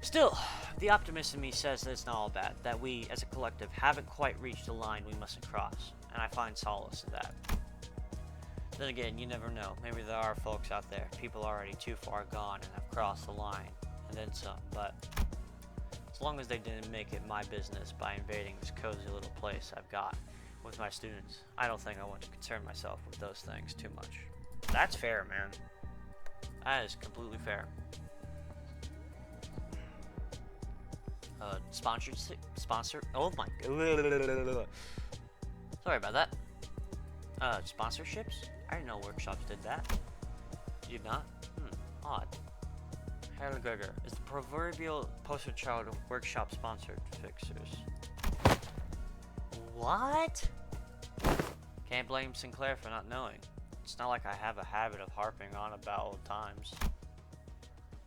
Speaker 1: Still, the optimist in me says that it's not all bad, that we, as a collective, haven't quite reached the line we mustn't cross, and I find solace in that. Then again, you never know. Maybe there are folks out there, people already too far gone and have crossed the line, and then some, but as long as they didn't make it my business by invading this cozy little place I've got with my students, I don't think I want to concern myself with those things too much. That's fair, man. That is completely fair. Sponsor. Oh my. Sorry about that. Sponsorships? I didn't know workshops did that. You did not? Odd. Herr Gregor is the proverbial poster child of workshop sponsored fixers. What? Can't blame Sinclair for not knowing. It's not like I have a habit of harping on about old times.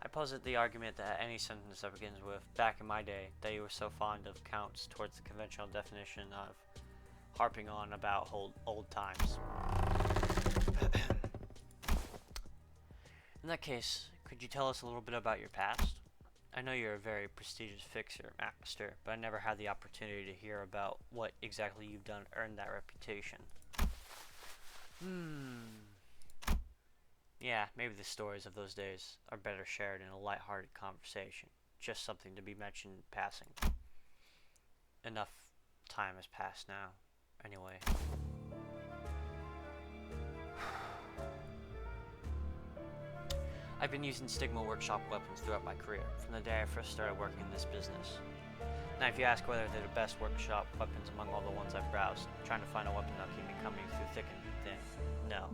Speaker 1: I posit the argument that any sentence that begins with, back in my day, that you were so fond of counts towards the conventional definition of harping on about old times. In that case, could you tell us a little bit about your past? I know you're a very prestigious fixer master, but I never had the opportunity to hear about what exactly you've done to earn that reputation. Yeah, maybe the stories of those days are better shared in a light-hearted conversation. Just something to be mentioned in passing. Enough time has passed now, anyway. I've been using Stigma Workshop weapons throughout my career, from the day I first started working in this business. Now, if you ask whether they're the best workshop weapons among all the ones I've browsed, trying to find a weapon that'll keep me coming through thick and thin, no.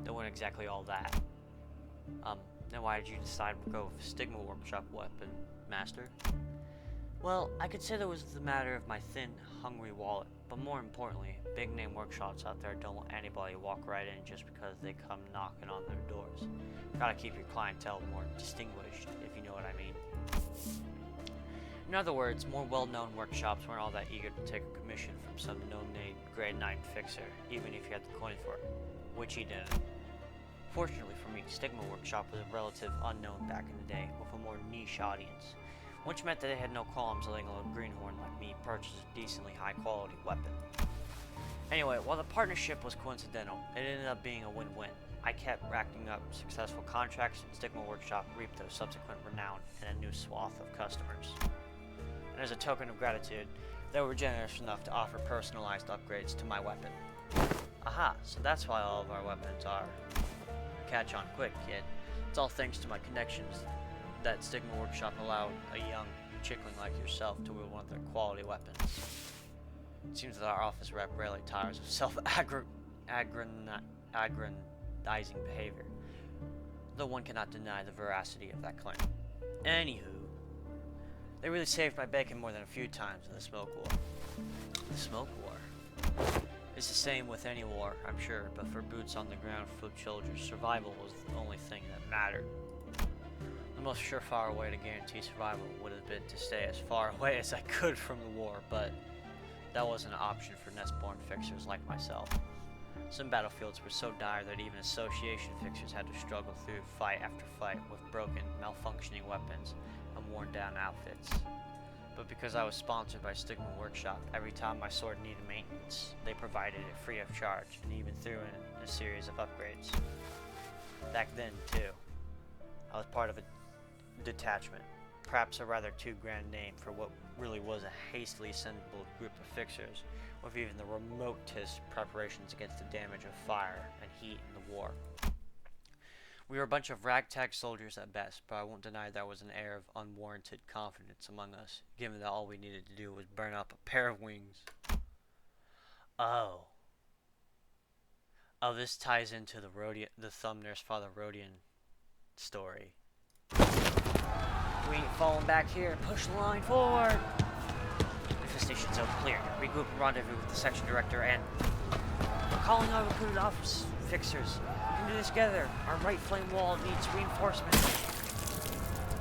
Speaker 1: They weren't exactly all that. Then why did you decide to go with Stigma Workshop weapon, Master? Well, I could say that was the matter of my thin, hungry wallet, but more importantly, big name workshops out there don't let anybody walk right in just because they come knocking on their doors. Gotta keep your clientele more distinguished, if you know what I mean. In other words, more well-known workshops weren't all that eager to take a commission from some no-name grade 9 fixer, even if you had the coin for it, which he didn't. Fortunately for me, Stigma Workshop was a relative unknown back in the day, with a more niche audience, which meant that they had no qualms letting a little greenhorn like me purchase a decently high-quality weapon. Anyway, while the partnership was coincidental, it ended up being a win-win. I kept racking up successful contracts, and Stigma Workshop reaped their subsequent renown and a new swath of customers. And as a token of gratitude, they were generous enough to offer personalized upgrades to my weapon. Aha, so that's why all of our weapons are. Catch on quick, kid. It's all thanks to my connections that Stigma Workshop allowed a young chickling like yourself to wield one of their quality weapons. It seems that our office rep rarely tires of self-aggrandizing behavior, though one cannot deny the veracity of that claim. Anywho, they really saved my bacon more than a few times in the smoke war. The smoke war. It's the same with any war, I'm sure, but for boots on the ground foot soldiers, survival was the only thing that mattered. The most surefire way to guarantee survival would have been to stay as far away as I could from the war, but that wasn't an option for nest-born fixers like myself. Some battlefields were so dire that even association fixers had to struggle through fight after fight with broken, malfunctioning weapons and worn-down outfits. But because I was sponsored by Stigma Workshop, every time my sword needed maintenance, they provided it free of charge and even threw in a series of upgrades. Back then, too, I was part of a detachment, perhaps a rather too grand name for what really was a hastily assembled group of fixers, with even the remotest preparations against the damage of fire and heat in the war. We were a bunch of ragtag soldiers at best, but I won't deny there was an air of unwarranted confidence among us, given that all we needed to do was burn up a pair of wings. Oh, this ties into the Thumb Nurse Father Rodian story. We ain't falling back here. Push the line forward. Infestation zone cleared. Regroup and rendezvous with the section director and we're calling our recruited office fixers. We can do this together. Our right flame wall needs reinforcement.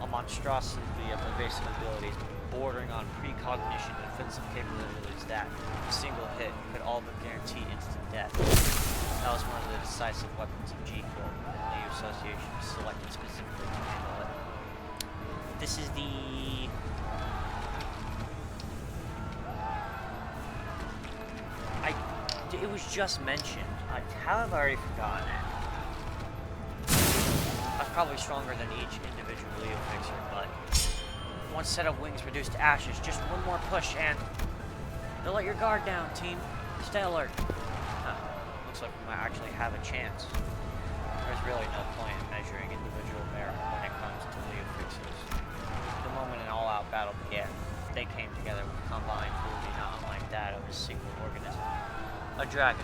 Speaker 1: A monstrosity of evasive abilities bordering on precognition and offensive capabilities that a single hit could all but guarantee instant death. That was one of the decisive weapons of G-Corp that the new association selected specifically to handle it. This is the... It was just mentioned. How have I already forgotten it? I was probably stronger than each individual Leo fixer, but one set of wings reduced to ashes, just one more push and... Don't let your guard down, team. Stay alert. Huh. Looks like we might actually have a chance. There's really no point in measuring individual merit when it comes to Leo fixers. The moment an all-out battle began, they came together with combined fury not unlike that of a single organism. A dragon,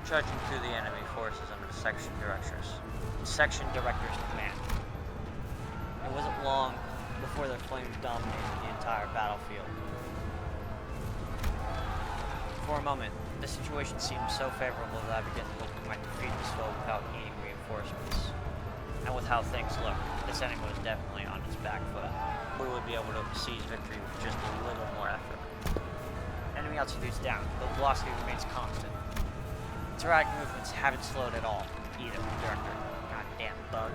Speaker 1: trudging through the enemy forces under the section director's command. It wasn't long before their flames dominated the entire battlefield. For a moment, the situation seemed so favorable that I began to hope we might defeat this foe without needing reinforcements. And with how things looked, this enemy was definitely on its back foot. We would be able to seize victory with just a little more effort. Enemy altitude's down, but velocity remains constant. Its erratic movements haven't slowed at all, either, Director. Goddamn bug.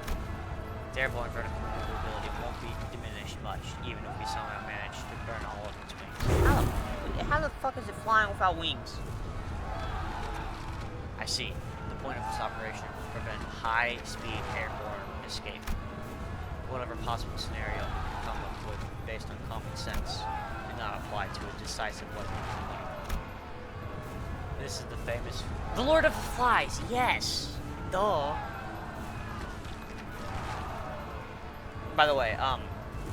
Speaker 1: Its airborne vertical maneuverability won't be diminished much, even if we somehow manage to burn all of its wings. How the fuck is it flying without wings? I see. The point of this operation is to prevent high-speed airborne escape. Whatever possible scenario we can come up with based on common sense do not apply to a decisive weapon. This is the famous... The Lord of the Flies! Yes! Duh! By the way,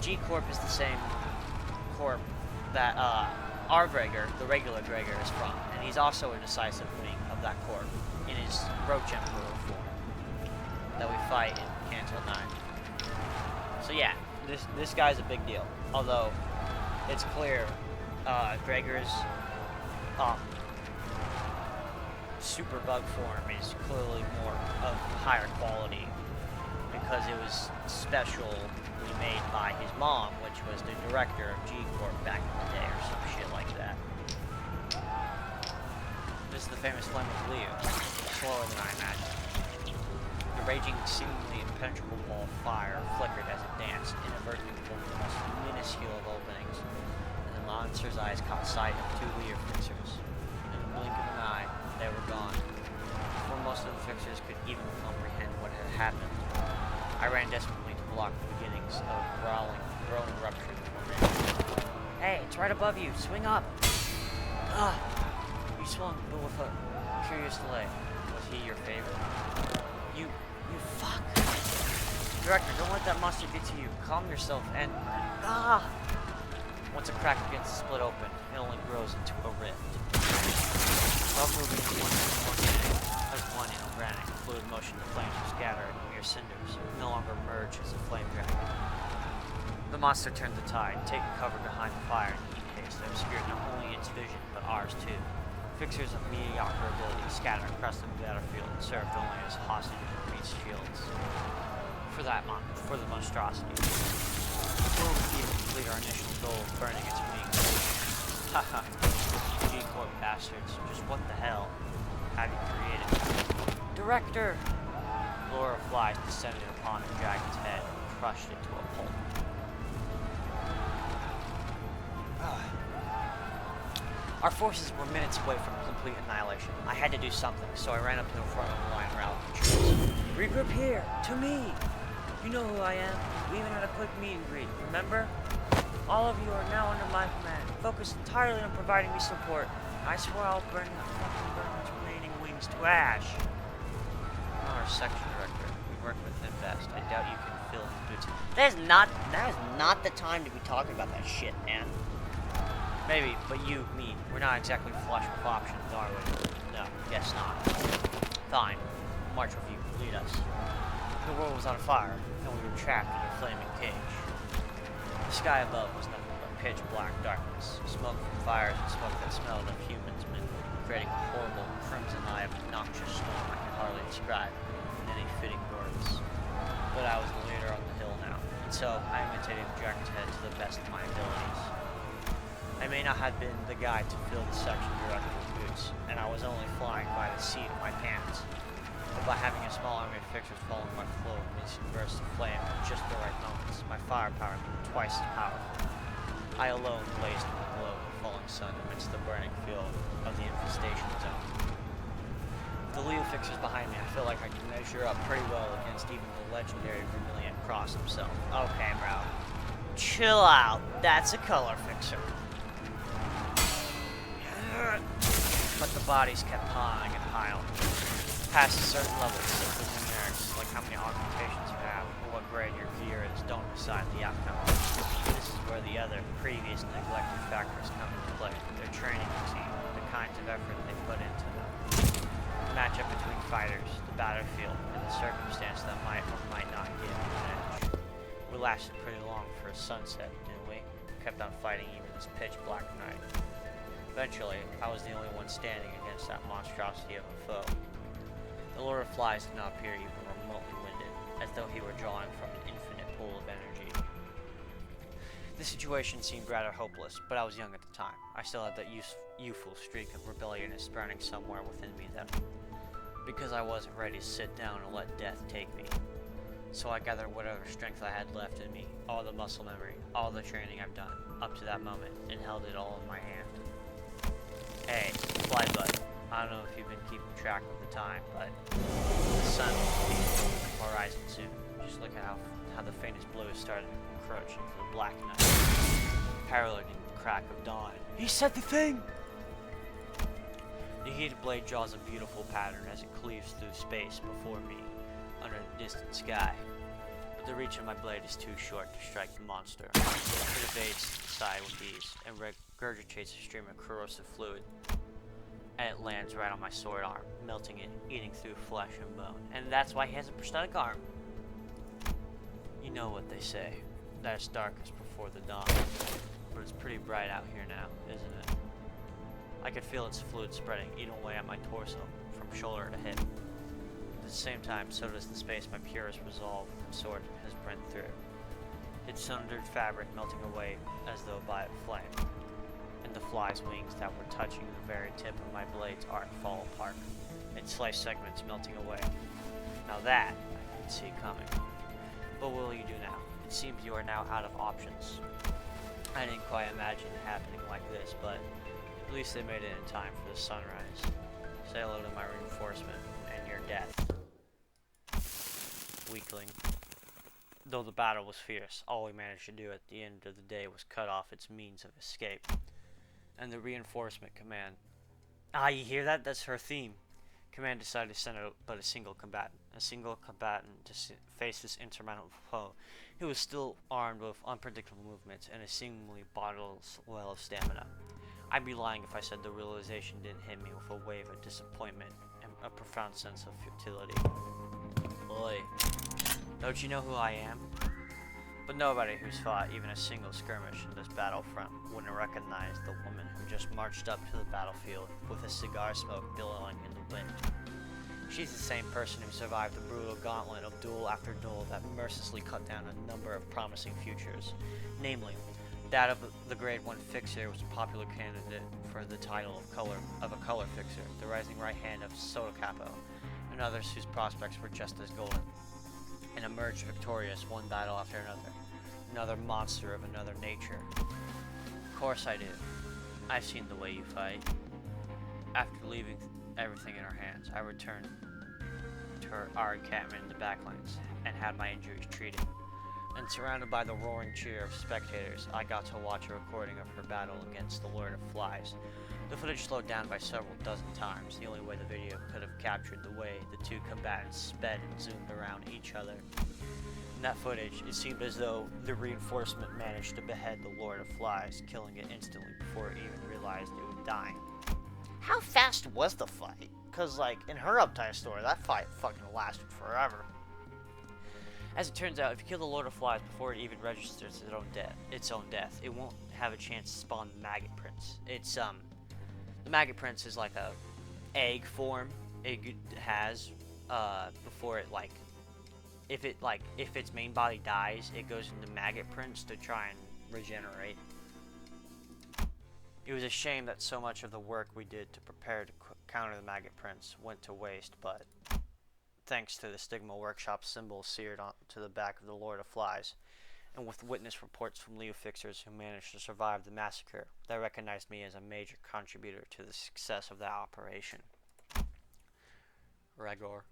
Speaker 1: G-Corp is the same corp that, our Gregor, the regular Gregor, is from. And he's also a decisive wing of that corp in his Roach Emperor form that we fight in Canto 9. So yeah, this guy's a big deal. Although, it's clear, Gregor's, super bug form is clearly more of higher quality because it was specially made by his mom, which was the director of G-Corp back in the day or some shit like that. This is the famous flame of Leo, slower than I imagined. The raging, seemingly impenetrable ball of fire flickered as it danced, inadvertently with the most minuscule of openings, and the monster's eyes caught sight of two Leo fixers. In the blink of an eye, they were gone. Before most of the fixers could even comprehend what had happened, I ran desperately to block the beginnings of growling rupture in the formation. Hey, it's right above you! Swing up! Ugh! You swung, but with a curious delay. Was he your favorite? You fuck! Director, don't let that monster get to you. Calm yourself and... Once a crack begins to split open, it only grows into a rift. While moving in one inorganic fluid motion, the flames were scattered mere cinders, no longer merged as a flame dragon. The monster turned the tide, taking cover behind the fire in heat darkness that obscured not only its vision, but ours too. Fixers of mediocre ability scattered across the battlefield served only as hostages and meat shields. For the monstrosity. Before we could even complete our initial goal of burning its wings. Haha. G-Corp bastards. Just what the hell have you created? Director! Laura Flies descended upon the dragon's head and crushed it to a pulp. Our forces were minutes away from complete annihilation. I had to do something, so I ran up to the front of the line and rallied the troops. Regroup here! To me! You know who I am. We even had a quick meet and greet, remember? All of you are now under my command. Focus entirely on providing me support. I swear I'll burn its remaining wings to ash. Our section director. We work with him best. I doubt you can fill his boots. That is not the time to be talking about that shit, man. Maybe, but you, me, we're not exactly flush with options, are we? No, guess not. Fine. March with you. Lead us. The world was on fire, and we were trapped in a flaming cage. The sky above was nothing but pitch black darkness. Smoke from fires and smoke that smelled of humans mingled, creating a horrible crimson eye of noxious storm I can hardly describe in any fitting words. But I was the leader on the hill now, and so I imitated the dragon's head to the best of my abilities. I may not have been the guy to fill the section director's boots, and I was only flying by the seat of my pants. But by having a small army of fixers following my flow of instant bursts of flame at just the right moments, my firepower grew twice as powerful. I alone blazed in the glow of the falling sun amidst the burning field of the infestation zone. With the Leo fixers behind me, I feel like I can measure up pretty well against even the legendary Vermilion Cross himself. Okay, bro. Chill out. That's a color fixer. But the bodies kept piling and piling. Past a certain level, simple numerics, like how many augmentations you have or what grade your gear is, don't decide the outcome. This is where the other, previous neglected factors come into play. Their training routine, the kinds of effort they put into them. The matchup between fighters, the battlefield, and the circumstance that might or might not give an edge. We lasted pretty long for a sunset, didn't we? Kept on fighting even this pitch black night. Eventually, I was the only one standing against that monstrosity of a foe. The Lord of Flies did not appear even remotely winded, as though he were drawing from an infinite pool of energy. The situation seemed rather hopeless, but I was young at the time. I still had that youthful streak of rebelliousness burning somewhere within me then. Because I wasn't ready to sit down and let death take me. So I gathered whatever strength I had left in me, all the muscle memory, all the training I've done, up to that moment, and held it all in my hand. Hey, fly bud. I don't know if you've been keeping track of the time, but the sun will be over the horizon soon. Just look at how the faintest blue is starting to encroach into the black night, paralleling the crack of dawn. He said the thing! The heated blade draws a beautiful pattern as it cleaves through space before me, under the distant sky. But the reach of my blade is too short to strike the monster. It evades to the side with ease, and regurgitates a stream of corrosive fluid. And it lands right on my sword arm, melting it, eating through flesh and bone. And that's why he has a prosthetic arm. You know what they say, that it's darkest before the dawn. But it's pretty bright out here now, isn't it? I could feel its fluid spreading, eating away at my torso, from shoulder to hip. At the same time, so does the space my purest resolve and sword has burnt through. Its sundered fabric melting away as though by a flame. And the fly's wings that were touching the very tip of my blade's arc fall apart, its sliced segments melting away. Now that I can see coming. What will you do now? It seems you are now out of options. I didn't quite imagine it happening like this, but at least they made it in time for the sunrise. Say hello to my reinforcement and your death. Weakling. Though the battle was fierce, all we managed to do at the end of the day was cut off its means of escape. And the reinforcement command. Ah, you hear that? That's her theme. Command decided to send out but a single combatant to face this insurmountable foe. He was still armed with unpredictable movements and a seemingly bottomless well of stamina. I'd be lying if I said the realization didn't hit me with a wave of disappointment and a profound sense of futility. Boy, don't you know who I am? But nobody who's fought even a single skirmish in this battlefront wouldn't recognize the woman who just marched up to the battlefield with a cigar smoke billowing in the wind. She's the same person who survived the brutal gauntlet of duel after duel that mercilessly cut down a number of promising futures. Namely, that of the Grade 1 Fixer was a popular candidate for the title of a color fixer, the rising right hand of Soto Capo, and others whose prospects were just as golden, and emerged victorious one battle after another monster of another nature. Of course I do. I've seen the way you fight. After leaving everything in her hands, I returned to our encampment in the backlands and had my injuries treated. And surrounded by the roaring cheer of spectators, I got to watch a recording of her battle against the Lord of Flies. The footage slowed down by several dozen times, the only way the video could have captured the way the two combatants sped and zoomed around each other. In that footage, it seemed as though the reinforcement managed to behead the Lord of Flies, killing it instantly before it even realized it was dying. How fast was the fight? Because, like, in her Uptime story, that fight fucking lasted forever. As it turns out, if you kill the Lord of Flies before it even registers its own death, it won't have a chance to spawn the Maggot Prince. The Maggot Prince is like a egg form it has before it, like, if its main body dies, it goes into Maggot Prince to try and regenerate. It was a shame that so much of the work we did to prepare to counter the Maggot Prince went to waste, but thanks to the Stigma Workshop symbol seared onto the back of the Lord of Flies, and with witness reports from Leo Fixers who managed to survive the massacre, they recognized me as a major contributor to the success of that operation. Gregor.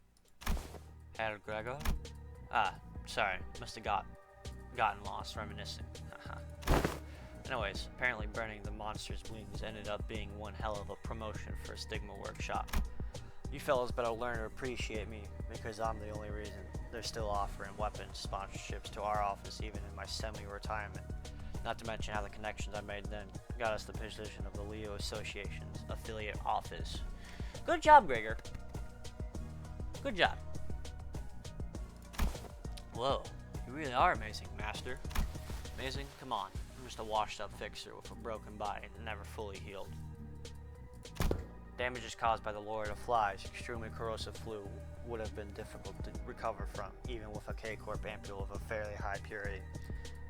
Speaker 1: Herr Gregor? Ah, sorry, must have gotten lost reminiscing. Anyways, apparently burning the monster's wings ended up being one hell of a promotion for Stigma Workshop. You fellas better learn to appreciate me, because I'm the only reason they're still offering weapons sponsorships to our office even in my semi-retirement. Not to mention how the connections I made then got us the position of the Leo Association's affiliate office. Good job, Gregor. Good job. Whoa, you really are amazing, Master. Amazing? Come on. I'm just a washed-up fixer with a broken body that never fully healed. Damages caused by the Lord of Flies, extremely corrosive flu, would have been difficult to recover from, even with a K-Corp ampule of a fairly high purity.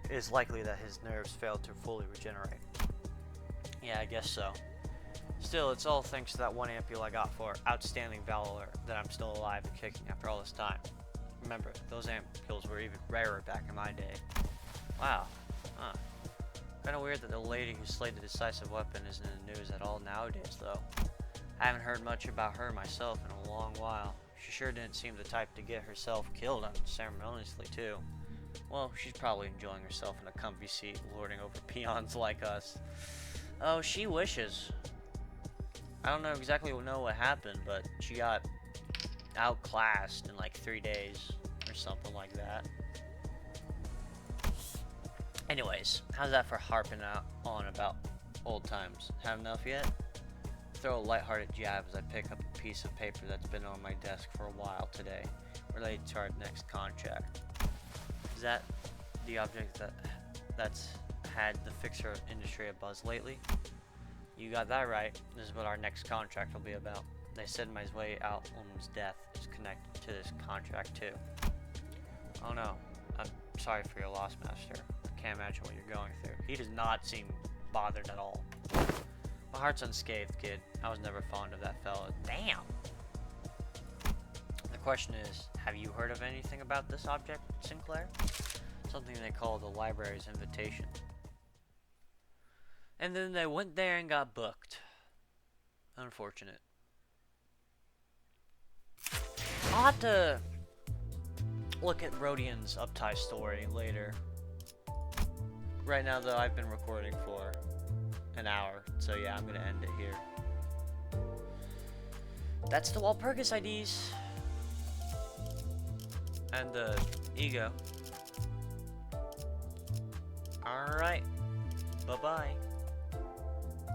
Speaker 1: It is likely that his nerves failed to fully regenerate. Yeah, I guess so. Still, it's all thanks to that one ampule I got for outstanding valor that I'm still alive and kicking after all this time. Remember, those ampules were even rarer back in my day. Wow. Huh. Kinda weird that the lady who slayed the decisive weapon isn't in the news at all nowadays, though. I haven't heard much about her myself in a long while. She sure didn't seem the type to get herself killed unceremoniously, too. Well, she's probably enjoying herself in a comfy seat, lording over peons like us. Oh, she wishes. I don't exactly know what happened, but she got outclassed in like 3 days or something like that. Anyways, how's that for harping on about old times? Have enough yet? Throw a lighthearted jab as I pick up a piece of paper that's been on my desk for a while today, related to our next contract. Is that the object that's had the fixer industry a buzz lately? You got that right. This is what our next contract will be about. They said my way out woman's death is connected to this contract too. Oh no, I'm sorry for your loss, Master. I can't imagine what you're going through. He does not seem bothered at all. My heart's unscathed, kid. I was never fond of that fella. Damn! The question is, have you heard of anything about this object, Sinclair? Something they call the library's invitation. And then they went there and got booked. Unfortunate. I'll have to look at Rodian's Uptie story later. Right now, though, I've been recording for an hour, so yeah, I'm gonna end it here. That's the Walpurgis IDs. And the ego. Alright. Bye-bye.